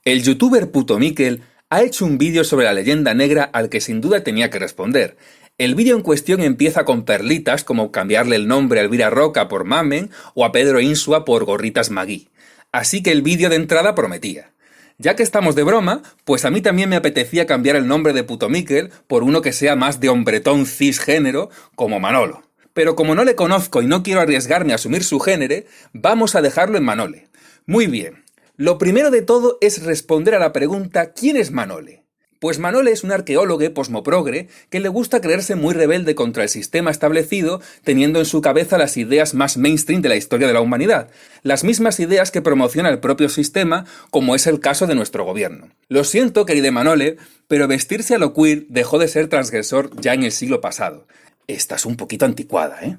El youtuber Puto Miquel ha hecho un vídeo sobre la leyenda negra al que sin duda tenía que responder. El vídeo en cuestión empieza con perlitas como cambiarle el nombre a Elvira Roca por Mamen o a Pedro Insua por Gorritas Magui. Así que el vídeo de entrada prometía. Ya que estamos de broma, pues a mí también me apetecía cambiar el nombre de Puto Miquel por uno que sea más de hombretón cisgénero como Manolo. Pero como no le conozco y no quiero arriesgarme a asumir su género, vamos a dejarlo en Manole. Muy bien. Lo primero de todo es responder a la pregunta ¿quién es Manole? Pues Manole es un arqueólogo posmoprogre que le gusta creerse muy rebelde contra el sistema establecido, teniendo en su cabeza las ideas más mainstream de la historia de la humanidad, las mismas ideas que promociona el propio sistema, como es el caso de nuestro gobierno. Lo siento, querido Manole, pero vestirse a lo queer dejó de ser transgresor ya en el siglo pasado. Estás un poquito anticuada, ¿eh?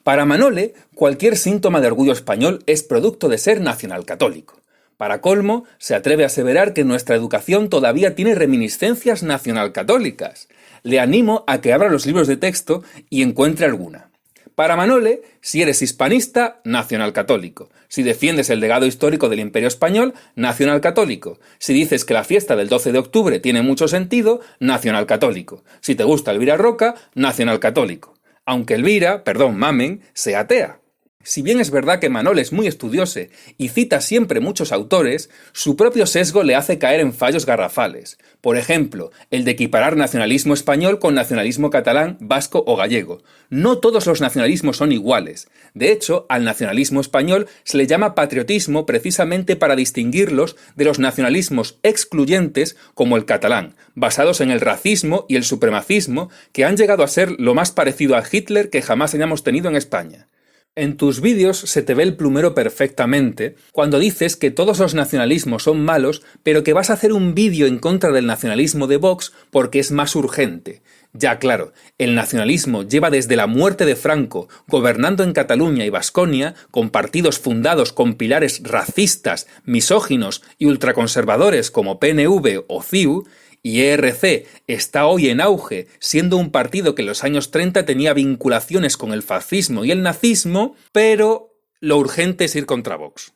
Para Manole, cualquier síntoma de orgullo español es producto de ser nacionalcatólico. Para colmo, se atreve a aseverar que nuestra educación todavía tiene reminiscencias nacionalcatólicas. Le animo a que abra los libros de texto y encuentre alguna. Para Manole, si eres hispanista, nacionalcatólico. Si defiendes el legado histórico del Imperio Español, nacionalcatólico. Si dices que la fiesta del 12 de octubre tiene mucho sentido, nacionalcatólico. Si te gusta Elvira Roca, nacionalcatólico. Aunque Mamen, sea atea. Si bien es verdad que Manole es muy estudioso y cita siempre muchos autores, su propio sesgo le hace caer en fallos garrafales. Por ejemplo, el de equiparar nacionalismo español con nacionalismo catalán, vasco o gallego. No todos los nacionalismos son iguales. De hecho, al nacionalismo español se le llama patriotismo precisamente para distinguirlos de los nacionalismos excluyentes como el catalán, basados en el racismo y el supremacismo que han llegado a ser lo más parecido a Hitler que jamás hayamos tenido en España. En tus vídeos se te ve el plumero perfectamente cuando dices que todos los nacionalismos son malos, pero que vas a hacer un vídeo en contra del nacionalismo de Vox porque es más urgente. Ya claro, el nacionalismo lleva desde la muerte de Franco gobernando en Cataluña y Baskonia con partidos fundados con pilares racistas, misóginos y ultraconservadores como PNV o CiU, y ERC está hoy en auge, siendo un partido que en los años 30 tenía vinculaciones con el fascismo y el nazismo, pero lo urgente es ir contra Vox.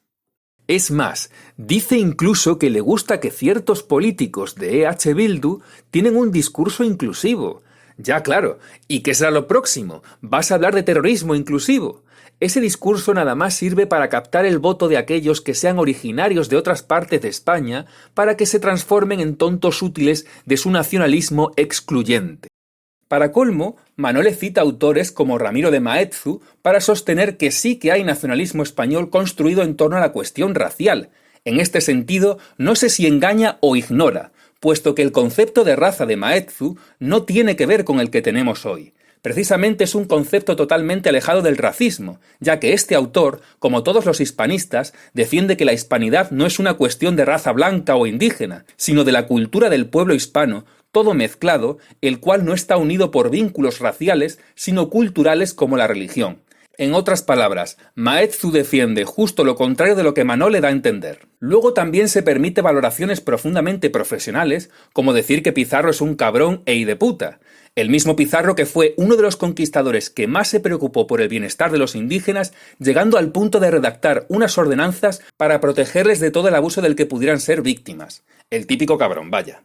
Es más, dice incluso que le gusta que ciertos políticos de EH Bildu tienen un discurso inclusivo. Ya claro, ¿y qué será lo próximo? ¿Vas a hablar de terrorismo inclusivo? Ese discurso nada más sirve para captar el voto de aquellos que sean originarios de otras partes de España para que se transformen en tontos útiles de su nacionalismo excluyente. Para colmo, Manole cita autores como Ramiro de Maeztu para sostener que sí que hay nacionalismo español construido en torno a la cuestión racial. En este sentido, no sé si engaña o ignora, puesto que el concepto de raza de Maeztu no tiene que ver con el que tenemos hoy. Precisamente es un concepto totalmente alejado del racismo, ya que este autor, como todos los hispanistas, defiende que la hispanidad no es una cuestión de raza blanca o indígena, sino de la cultura del pueblo hispano, todo mezclado, el cual no está unido por vínculos raciales, sino culturales como la religión. En otras palabras, Maeztu defiende justo lo contrario de lo que Manole da a entender. Luego también se permite valoraciones profundamente profesionales, como decir que Pizarro es un cabrón e hideputa. El mismo Pizarro que fue uno de los conquistadores que más se preocupó por el bienestar de los indígenas, llegando al punto de redactar unas ordenanzas para protegerles de todo el abuso del que pudieran ser víctimas. El típico cabrón, vaya.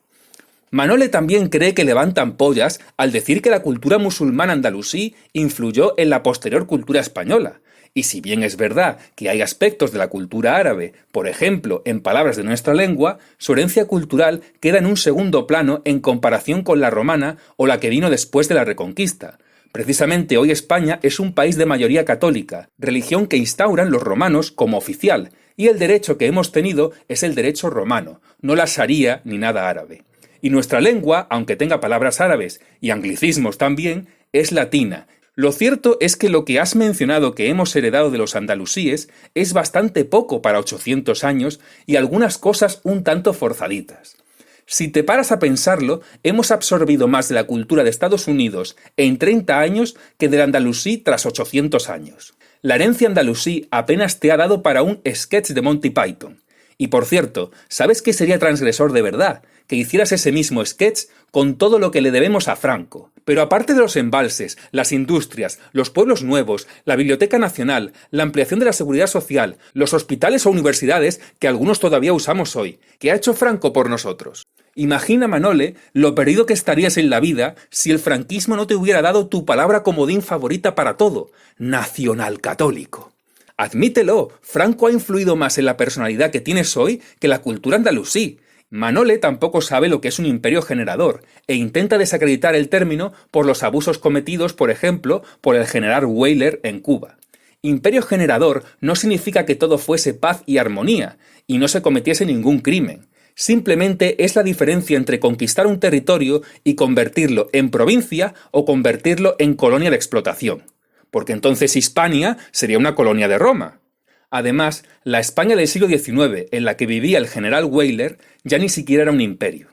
Manole también cree que levantan pollas al decir que la cultura musulmana andalusí influyó en la posterior cultura española. Y si bien es verdad que hay aspectos de la cultura árabe, por ejemplo, en palabras de nuestra lengua, su herencia cultural queda en un segundo plano en comparación con la romana o la que vino después de la Reconquista. Precisamente hoy España es un país de mayoría católica, religión que instauran los romanos como oficial, y el derecho que hemos tenido es el derecho romano, no la sharía ni nada árabe. Y nuestra lengua, aunque tenga palabras árabes y anglicismos también, es latina. Lo cierto es que lo que has mencionado que hemos heredado de los andalusíes es bastante poco para 800 años y algunas cosas un tanto forzaditas. Si te paras a pensarlo, hemos absorbido más de la cultura de Estados Unidos en 30 años que del andalusí tras 800 años. La herencia andalusí apenas te ha dado para un sketch de Monty Python. Y por cierto, ¿sabes qué sería transgresor de verdad? Que hicieras ese mismo sketch con todo lo que le debemos a Franco. Pero aparte de los embalses, las industrias, los pueblos nuevos, la Biblioteca Nacional, la ampliación de la seguridad social, los hospitales o universidades que algunos todavía usamos hoy, ¿qué ha hecho Franco por nosotros? Imagina, Manole, lo perdido que estarías en la vida si el franquismo no te hubiera dado tu palabra comodín favorita para todo: nacionalcatólico. Admítelo, Franco ha influido más en la personalidad que tienes hoy que la cultura andalusí. Manole tampoco sabe lo que es un imperio generador, e intenta desacreditar el término por los abusos cometidos, por ejemplo, por el general Weyler en Cuba. Imperio generador no significa que todo fuese paz y armonía, y no se cometiese ningún crimen. Simplemente es la diferencia entre conquistar un territorio y convertirlo en provincia o convertirlo en colonia de explotación. Porque entonces Hispania sería una colonia de Roma. Además, la España del siglo XIX, en la que vivía el general Weyler, ya ni siquiera era un imperio.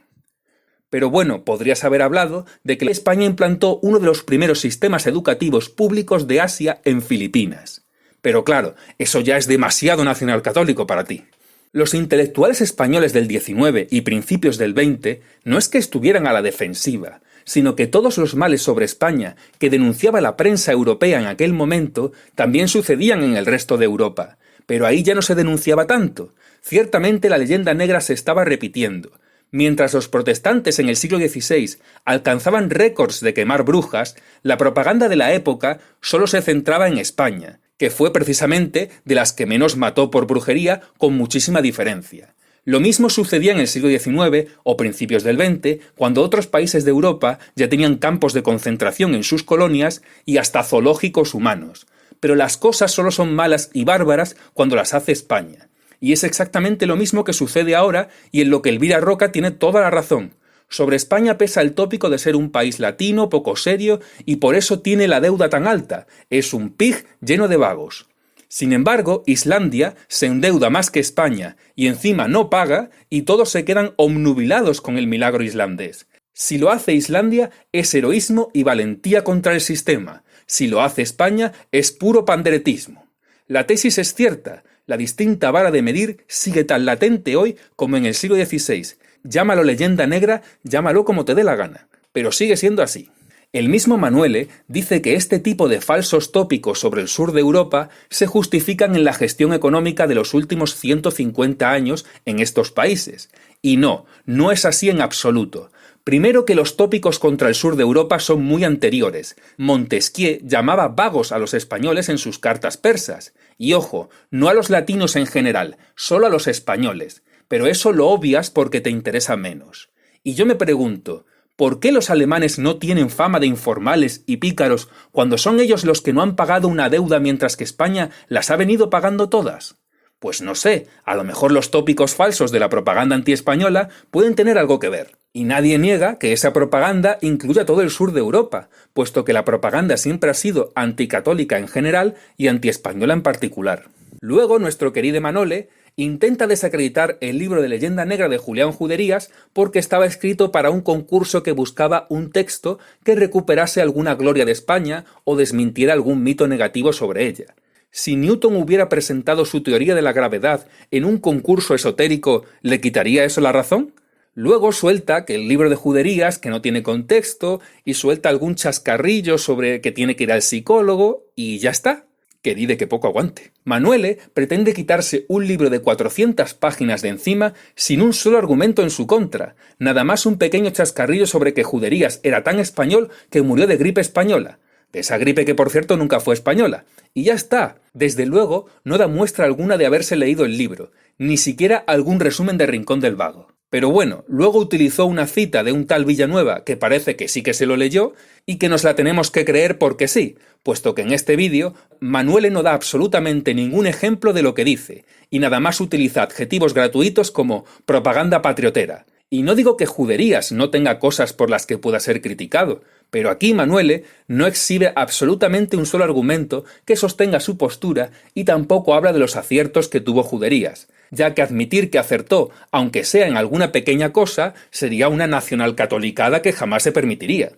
Pero bueno, podrías haber hablado de que España implantó uno de los primeros sistemas educativos públicos de Asia en Filipinas. Pero claro, eso ya es demasiado nacionalcatólico para ti. Los intelectuales españoles del XIX y principios del XX no es que estuvieran a la defensiva, sino que todos los males sobre España que denunciaba la prensa europea en aquel momento también sucedían en el resto de Europa. Pero ahí ya no se denunciaba tanto. Ciertamente la leyenda negra se estaba repitiendo. Mientras los protestantes en el siglo XVI alcanzaban récords de quemar brujas, la propaganda de la época solo se centraba en España, que fue precisamente de las que menos mató por brujería con muchísima diferencia. Lo mismo sucedía en el siglo XIX o principios del XX, cuando otros países de Europa ya tenían campos de concentración en sus colonias y hasta zoológicos humanos. Pero las cosas solo son malas y bárbaras cuando las hace España. Y es exactamente lo mismo que sucede ahora y en lo que Elvira Roca tiene toda la razón. Sobre España pesa el tópico de ser un país latino, poco serio, y por eso tiene la deuda tan alta. Es un pig lleno de vagos. Sin embargo, Islandia se endeuda más que España, y encima no paga, y todos se quedan obnubilados con el milagro islandés. Si lo hace Islandia, es heroísmo y valentía contra el sistema. Si lo hace España, es puro panderetismo. La tesis es cierta. La distinta vara de medir sigue tan latente hoy como en el siglo XVI. Llámalo leyenda negra, llámalo como te dé la gana, pero sigue siendo así. El mismo Manuele dice que este tipo de falsos tópicos sobre el sur de Europa se justifican en la gestión económica de los últimos 150 años en estos países. Y no es así en absoluto. Primero, que los tópicos contra el sur de Europa son muy anteriores. Montesquieu llamaba vagos a los españoles en sus cartas persas. Y ojo, no a los latinos en general, solo a los españoles. Pero eso lo obvias porque te interesa menos. Y yo me pregunto, ¿por qué los alemanes no tienen fama de informales y pícaros cuando son ellos los que no han pagado una deuda mientras que España las ha venido pagando todas? Pues no sé, a lo mejor los tópicos falsos de la propaganda antiespañola pueden tener algo que ver. Y nadie niega que esa propaganda incluya todo el sur de Europa, puesto que la propaganda siempre ha sido anticatólica en general y antiespañola en particular. Luego, nuestro querido Manole intenta desacreditar el libro de leyenda negra de Julián Juderías porque estaba escrito para un concurso que buscaba un texto que recuperase alguna gloria de España o desmintiera algún mito negativo sobre ella. Si Newton hubiera presentado su teoría de la gravedad en un concurso esotérico, ¿le quitaría eso la razón? Luego suelta que el libro de Juderías, que no tiene contexto, y suelta algún chascarrillo sobre que tiene que ir al psicólogo, y ya está. Que di de que poco aguante. Manuele pretende quitarse un libro de 400 páginas de encima sin un solo argumento en su contra, nada más un pequeño chascarrillo sobre que Juderías era tan español que murió de gripe española. De esa gripe que, por cierto, nunca fue española. Y ya está. Desde luego, no da muestra alguna de haberse leído el libro, ni siquiera algún resumen de Rincón del Vago. Pero bueno, luego utilizó una cita de un tal Villanueva que parece que sí que se lo leyó y que nos la tenemos que creer porque sí, puesto que en este vídeo Manuele no da absolutamente ningún ejemplo de lo que dice y nada más utiliza adjetivos gratuitos como propaganda patriotera. Y no digo que Juderías no tenga cosas por las que pueda ser criticado, pero aquí Manuele no exhibe absolutamente un solo argumento que sostenga su postura y tampoco habla de los aciertos que tuvo Juderías, ya que admitir que acertó, aunque sea en alguna pequeña cosa, sería una nacionalcatolicada que jamás se permitiría.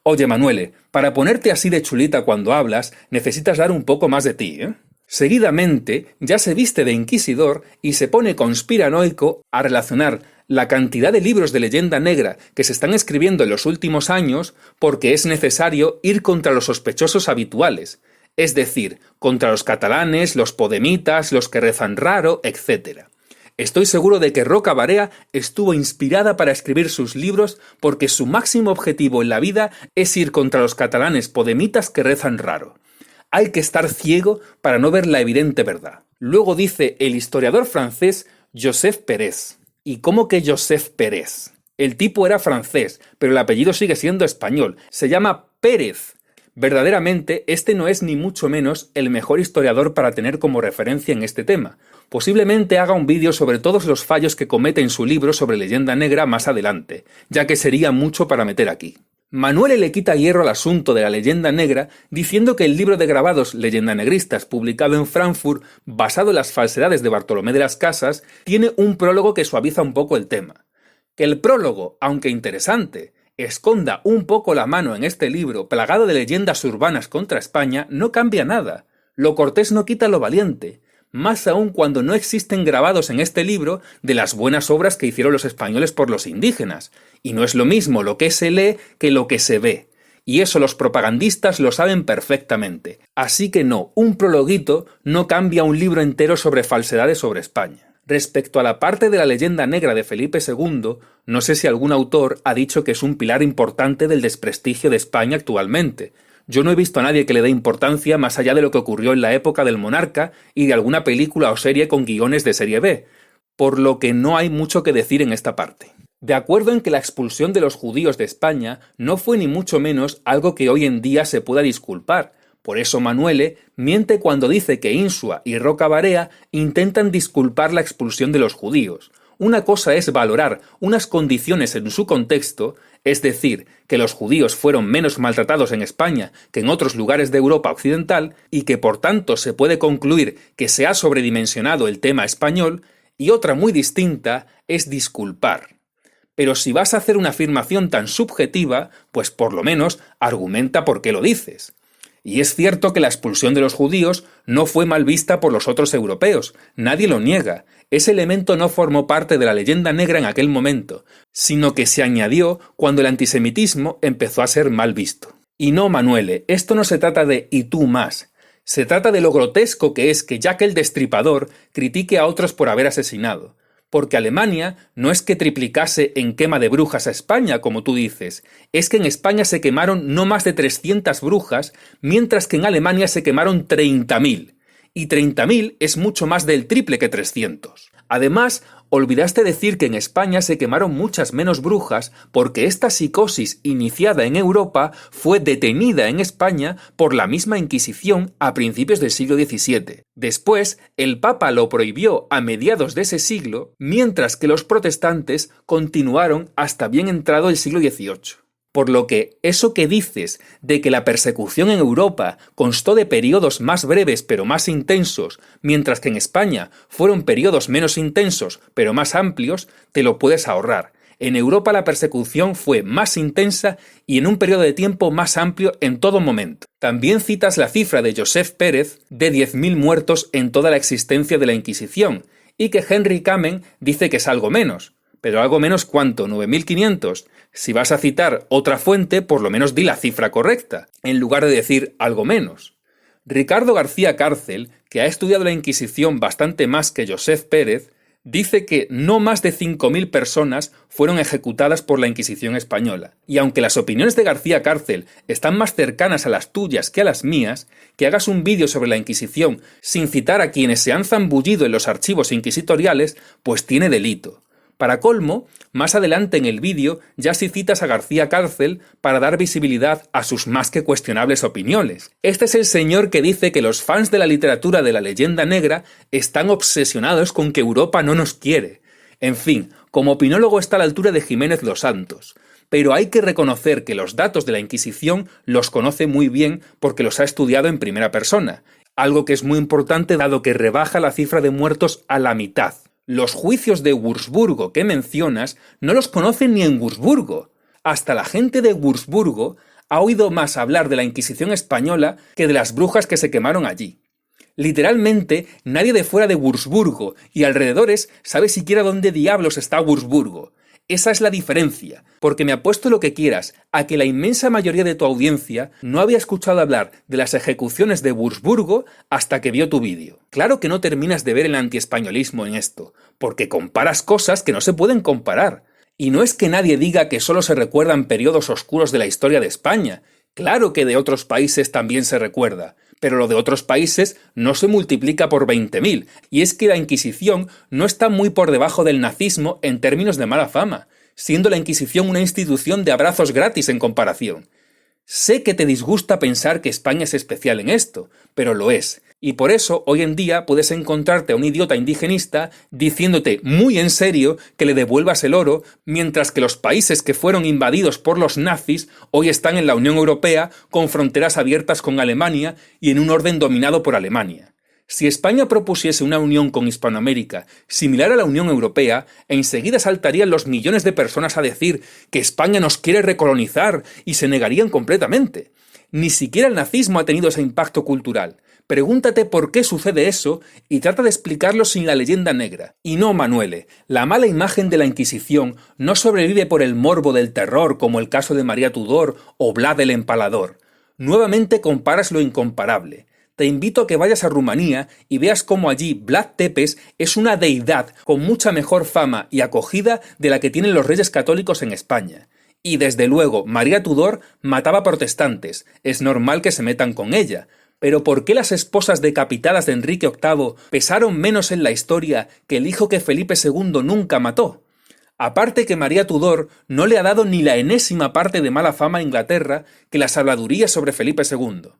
Oye Manuele, para ponerte así de chulita cuando hablas, necesitas dar un poco más de ti, ¿eh? Seguidamente ya se viste de inquisidor y se pone conspiranoico a relacionar la cantidad de libros de leyenda negra que se están escribiendo en los últimos años porque es necesario ir contra los sospechosos habituales, es decir, contra los catalanes, los podemitas, los que rezan raro, etc. Estoy seguro de que Roca Barea estuvo inspirada para escribir sus libros porque su máximo objetivo en la vida es ir contra los catalanes podemitas que rezan raro. Hay que estar ciego para no ver la evidente verdad. Luego dice el historiador francés Joseph Pérez. ¿Y cómo que Joseph Pérez? El tipo era francés, pero el apellido sigue siendo español. Se llama Pérez. Verdaderamente, este no es ni mucho menos el mejor historiador para tener como referencia en este tema. Posiblemente haga un vídeo sobre todos los fallos que comete en su libro sobre leyenda negra más adelante, ya que sería mucho para meter aquí. Manuele le quita hierro al asunto de la leyenda negra diciendo que el libro de grabados leyendanegristas publicado en Frankfurt, basado en las falsedades de Bartolomé de las Casas, tiene un prólogo que suaviza un poco el tema. Que el prólogo, aunque interesante, esconda un poco la mano en este libro plagado de leyendas urbanas contra España no cambia nada. Lo cortés no quita lo valiente. Más aún cuando no existen grabados en este libro de las buenas obras que hicieron los españoles por los indígenas. Y no es lo mismo lo que se lee que lo que se ve. Y eso los propagandistas lo saben perfectamente. Así que no, un prologuito no cambia un libro entero sobre falsedades sobre España. Respecto a la parte de la leyenda negra de Felipe II, no sé si algún autor ha dicho que es un pilar importante del desprestigio de España actualmente. Yo no he visto a nadie que le dé importancia más allá de lo que ocurrió en la época del monarca y de alguna película o serie con guiones de serie B, por lo que no hay mucho que decir en esta parte. De acuerdo en que la expulsión de los judíos de España no fue ni mucho menos algo que hoy en día se pueda disculpar. Por eso Manuele miente cuando dice que Insua y Roca Barea intentan disculpar la expulsión de los judíos. Una cosa es valorar unas condiciones en su contexto, es decir, que los judíos fueron menos maltratados en España que en otros lugares de Europa occidental y que por tanto se puede concluir que se ha sobredimensionado el tema español, y otra muy distinta es disculpar. Pero si vas a hacer una afirmación tan subjetiva, pues por lo menos argumenta por qué lo dices. Y es cierto que la expulsión de los judíos no fue mal vista por los otros europeos, nadie lo niega. Ese elemento no formó parte de la leyenda negra en aquel momento, sino que se añadió cuando el antisemitismo empezó a ser mal visto. Y no, Manuele, esto no se trata de «y tú más». Se trata de lo grotesco que es que Jack el Destripador critique a otros por haber asesinado. Porque Alemania no es que triplicase en quema de brujas a España, como tú dices, es que en España se quemaron no más de 300 brujas, mientras que en Alemania se quemaron 30.000. Y 30.000 es mucho más del triple que 300. Además, olvidaste decir que en España se quemaron muchas menos brujas porque esta psicosis iniciada en Europa fue detenida en España por la misma Inquisición a principios del siglo XVII. Después, el Papa lo prohibió a mediados de ese siglo, mientras que los protestantes continuaron hasta bien entrado el siglo XVIII. Por lo que eso que dices de que la persecución en Europa constó de periodos más breves pero más intensos, mientras que en España fueron periodos menos intensos pero más amplios, te lo puedes ahorrar. En Europa la persecución fue más intensa y en un periodo de tiempo más amplio en todo momento. También citas la cifra de Joseph Pérez de 10.000 muertos en toda la existencia de la Inquisición, y que Henry Kamen dice que es algo menos. Pero algo menos ¿cuánto? ¿9.500? Si vas a citar otra fuente, por lo menos di la cifra correcta, en lugar de decir algo menos. Ricardo García Cárcel, que ha estudiado la Inquisición bastante más que Joseph Pérez, dice que no más de 5.000 personas fueron ejecutadas por la Inquisición española. Y aunque las opiniones de García Cárcel están más cercanas a las tuyas que a las mías, que hagas un vídeo sobre la Inquisición sin citar a quienes se han zambullido en los archivos inquisitoriales, pues tiene delito. Para colmo, más adelante en el vídeo ya sí citas a García Cárcel para dar visibilidad a sus más que cuestionables opiniones. Este es el señor que dice que los fans de la literatura de la leyenda negra están obsesionados con que Europa no nos quiere. En fin, como opinólogo está a la altura de Jiménez Los Santos. Pero hay que reconocer que los datos de la Inquisición los conoce muy bien porque los ha estudiado en primera persona, algo que es muy importante dado que rebaja la cifra de muertos a la mitad. Los juicios de Wurzburgo que mencionas no los conocen ni en Wurzburgo. Hasta la gente de Wurzburgo ha oído más hablar de la Inquisición española que de las brujas que se quemaron allí. Literalmente, nadie de fuera de Wurzburgo y alrededores sabe siquiera dónde diablos está Wurzburgo. Esa es la diferencia, porque me apuesto lo que quieras a que la inmensa mayoría de tu audiencia no había escuchado hablar de las ejecuciones de Wurzburgo hasta que vio tu vídeo. Claro que no terminas de ver el antiespañolismo en esto, porque comparas cosas que no se pueden comparar. Y no es que nadie diga que solo se recuerdan periodos oscuros de la historia de España. Claro que de otros países también se recuerda, pero lo de otros países no se multiplica por 20.000, y es que la Inquisición no está muy por debajo del nazismo en términos de mala fama, siendo la Inquisición una institución de abrazos gratis en comparación. Sé que te disgusta pensar que España es especial en esto, pero lo es. Y por eso hoy en día puedes encontrarte a un idiota indigenista diciéndote muy en serio que le devuelvas el oro, mientras que los países que fueron invadidos por los nazis hoy están en la Unión Europea con fronteras abiertas con Alemania y en un orden dominado por Alemania. Si España propusiese una unión con Hispanoamérica similar a la Unión Europea, enseguida saltarían los millones de personas a decir que España nos quiere recolonizar y se negarían completamente. Ni siquiera el nazismo ha tenido ese impacto cultural. Pregúntate por qué sucede eso y trata de explicarlo sin la leyenda negra. Y no, Manuele, la mala imagen de la Inquisición no sobrevive por el morbo del terror como el caso de María Tudor o Vlad el Empalador. Nuevamente comparas lo incomparable. Te invito a que vayas a Rumanía y veas cómo allí Vlad Tepes es una deidad con mucha mejor fama y acogida de la que tienen los reyes católicos en España. Y desde luego, María Tudor mataba protestantes, es normal que se metan con ella. Pero ¿por qué las esposas decapitadas de Enrique VIII pesaron menos en la historia que el hijo que Felipe II nunca mató? Aparte que María Tudor no le ha dado ni la enésima parte de mala fama a Inglaterra que las habladurías sobre Felipe II.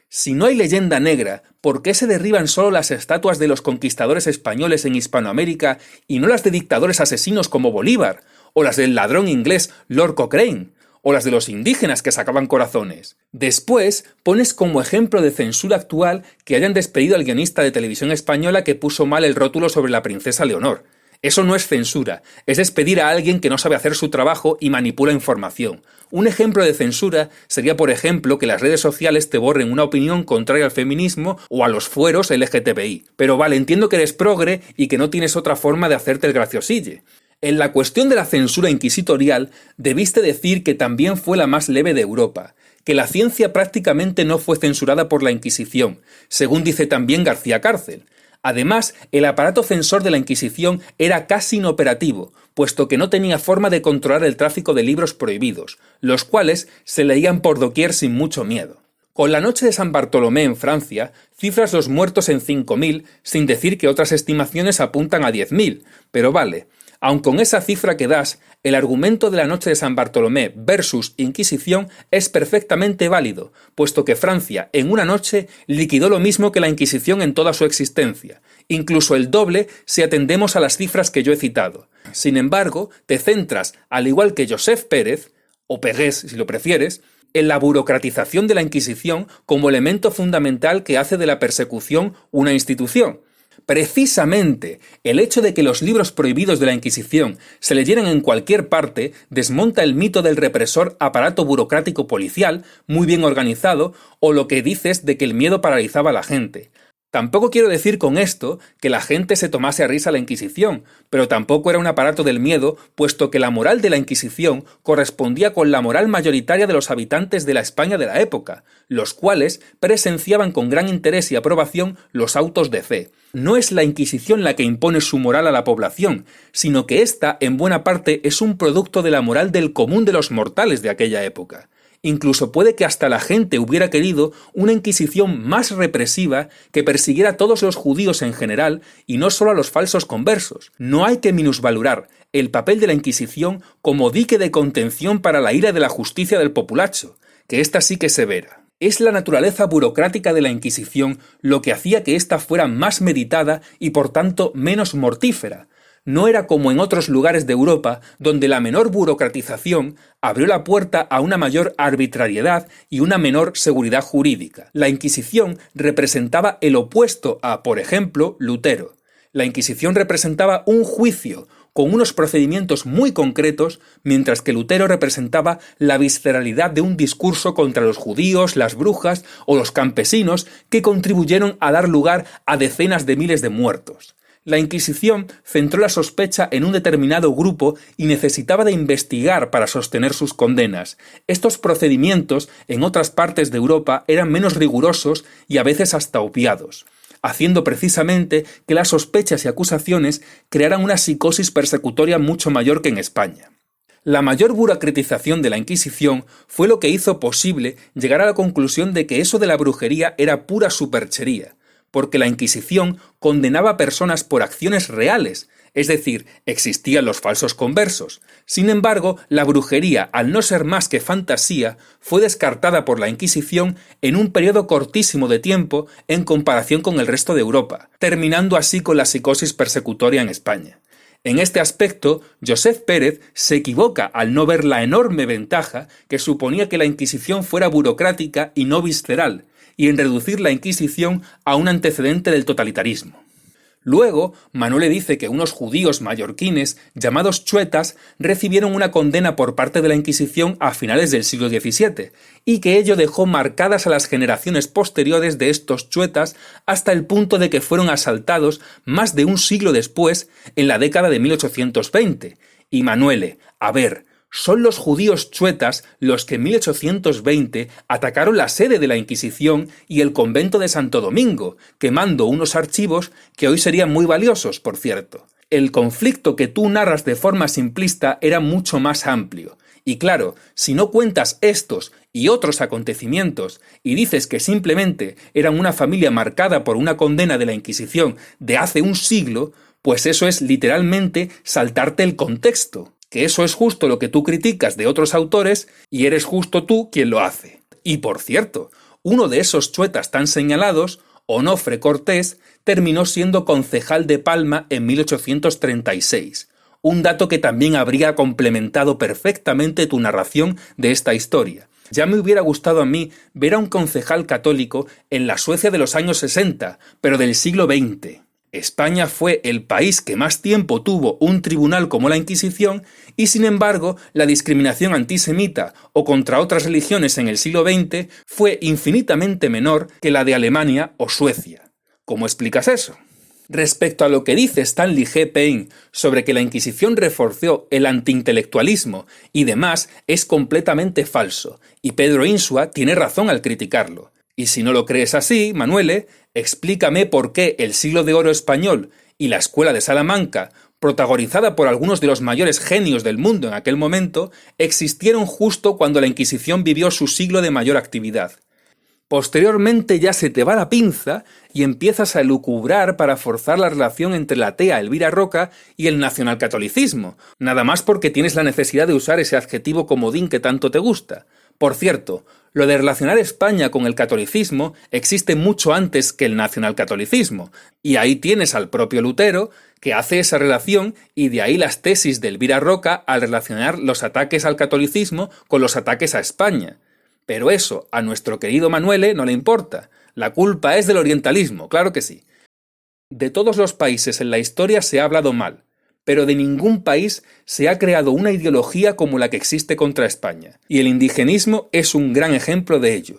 Si no hay leyenda negra, ¿por qué se derriban solo las estatuas de los conquistadores españoles en Hispanoamérica y no las de dictadores asesinos como Bolívar, o las del ladrón inglés Lord Cochrane, o las de los indígenas que sacaban corazones? Después, pones como ejemplo de censura actual que hayan despedido al guionista de Televisión Española que puso mal el rótulo sobre la princesa Leonor. Eso no es censura, es despedir a alguien que no sabe hacer su trabajo y manipula información. Un ejemplo de censura sería, por ejemplo, que las redes sociales te borren una opinión contraria al feminismo o a los fueros LGTBI. Pero vale, entiendo que eres progre y que no tienes otra forma de hacerte el graciosille. En la cuestión de la censura inquisitorial, debiste decir que también fue la más leve de Europa, que la ciencia prácticamente no fue censurada por la Inquisición, según dice también García Cárcel. Además, el aparato censor de la Inquisición era casi inoperativo, puesto que no tenía forma de controlar el tráfico de libros prohibidos, los cuales se leían por doquier sin mucho miedo. Con la noche de San Bartolomé en Francia, cifras los muertos en 5.000, sin decir que otras estimaciones apuntan a 10.000, pero vale. Aun con esa cifra que das, el argumento de la noche de San Bartolomé versus Inquisición es perfectamente válido, puesto que Francia en una noche liquidó lo mismo que la Inquisición en toda su existencia, incluso el doble si atendemos a las cifras que yo he citado. Sin embargo, te centras, al igual que Josep Pérez, o Pérez si lo prefieres, en la burocratización de la Inquisición como elemento fundamental que hace de la persecución una institución. Precisamente el hecho de que los libros prohibidos de la Inquisición se leyeran en cualquier parte desmonta el mito del represor aparato burocrático policial muy bien organizado o lo que dices de que el miedo paralizaba a la gente. Tampoco quiero decir con esto que la gente se tomase a risa la Inquisición, pero tampoco era un aparato del miedo, puesto que la moral de la Inquisición correspondía con la moral mayoritaria de los habitantes de la España de la época, los cuales presenciaban con gran interés y aprobación los autos de fe. No es la Inquisición la que impone su moral a la población, sino que ésta, en buena parte, es un producto de la moral del común de los mortales de aquella época. Incluso puede que hasta la gente hubiera querido una Inquisición más represiva que persiguiera a todos los judíos en general y no solo a los falsos conversos. No hay que minusvalorar el papel de la Inquisición como dique de contención para la ira de la justicia del populacho, que ésta sí que es severa. Es la naturaleza burocrática de la Inquisición lo que hacía que ésta fuera más meditada y por tanto menos mortífera. No era como en otros lugares de Europa, donde la menor burocratización abrió la puerta a una mayor arbitrariedad y una menor seguridad jurídica. La Inquisición representaba el opuesto a, por ejemplo, Lutero. La Inquisición representaba un juicio, con unos procedimientos muy concretos, mientras que Lutero representaba la visceralidad de un discurso contra los judíos, las brujas o los campesinos que contribuyeron a dar lugar a decenas de miles de muertos. La Inquisición centró la sospecha en un determinado grupo y necesitaba de investigar para sostener sus condenas. Estos procedimientos en otras partes de Europa eran menos rigurosos y a veces hasta obviados, haciendo precisamente que las sospechas y acusaciones crearan una psicosis persecutoria mucho mayor que en España. La mayor burocratización de la Inquisición fue lo que hizo posible llegar a la conclusión de que eso de la brujería era pura superchería, porque la Inquisición condenaba a personas por acciones reales, es decir, existían los falsos conversos. Sin embargo, la brujería, al no ser más que fantasía, fue descartada por la Inquisición en un periodo cortísimo de tiempo en comparación con el resto de Europa, terminando así con la psicosis persecutoria en España. En este aspecto, Josep Pérez se equivoca al no ver la enorme ventaja que suponía que la Inquisición fuera burocrática y no visceral, y en reducir la Inquisición a un antecedente del totalitarismo. Luego, Manuele dice que unos judíos mallorquines llamados chuetas recibieron una condena por parte de la Inquisición a finales del siglo XVII, y que ello dejó marcadas a las generaciones posteriores de estos chuetas hasta el punto de que fueron asaltados más de un siglo después, en la década de 1820. Y Manuele, a ver, son los judíos chuetas los que en 1820 atacaron la sede de la Inquisición y el convento de Santo Domingo, quemando unos archivos que hoy serían muy valiosos, por cierto. El conflicto que tú narras de forma simplista era mucho más amplio. Y claro, si no cuentas estos y otros acontecimientos y dices que simplemente eran una familia marcada por una condena de la Inquisición de hace un siglo, pues eso es literalmente saltarte el contexto. Que eso es justo lo que tú criticas de otros autores y eres justo tú quien lo hace. Y por cierto, uno de esos chuetas tan señalados, Onofre Cortés, terminó siendo concejal de Palma en 1836, un dato que también habría complementado perfectamente tu narración de esta historia. Ya me hubiera gustado a mí ver a un concejal católico en la Suecia de los años 60, pero del siglo XX. España fue el país que más tiempo tuvo un tribunal como la Inquisición y, sin embargo, la discriminación antisemita o contra otras religiones en el siglo XX fue infinitamente menor que la de Alemania o Suecia. ¿Cómo explicas eso? Respecto a lo que dice Stanley G. Payne sobre que la Inquisición reforzó el antiintelectualismo y demás, es completamente falso, y Pedro Insua tiene razón al criticarlo. Y si no lo crees así, Manuele, explícame por qué el Siglo de Oro español y la Escuela de Salamanca, protagonizada por algunos de los mayores genios del mundo en aquel momento, existieron justo cuando la Inquisición vivió su siglo de mayor actividad. Posteriormente ya se te va la pinza y empiezas a elucubrar para forzar la relación entre la atea Elvira Roca y el nacionalcatolicismo, nada más porque tienes la necesidad de usar ese adjetivo comodín que tanto te gusta. Por cierto, lo de relacionar España con el catolicismo existe mucho antes que el nacionalcatolicismo, y ahí tienes al propio Lutero, que hace esa relación, y de ahí las tesis de Elvira Roca al relacionar los ataques al catolicismo con los ataques a España. Pero eso a nuestro querido Manuele no le importa. La culpa es del orientalismo, claro que sí. De todos los países en la historia se ha hablado mal, pero de ningún país se ha creado una ideología como la que existe contra España, y el indigenismo es un gran ejemplo de ello.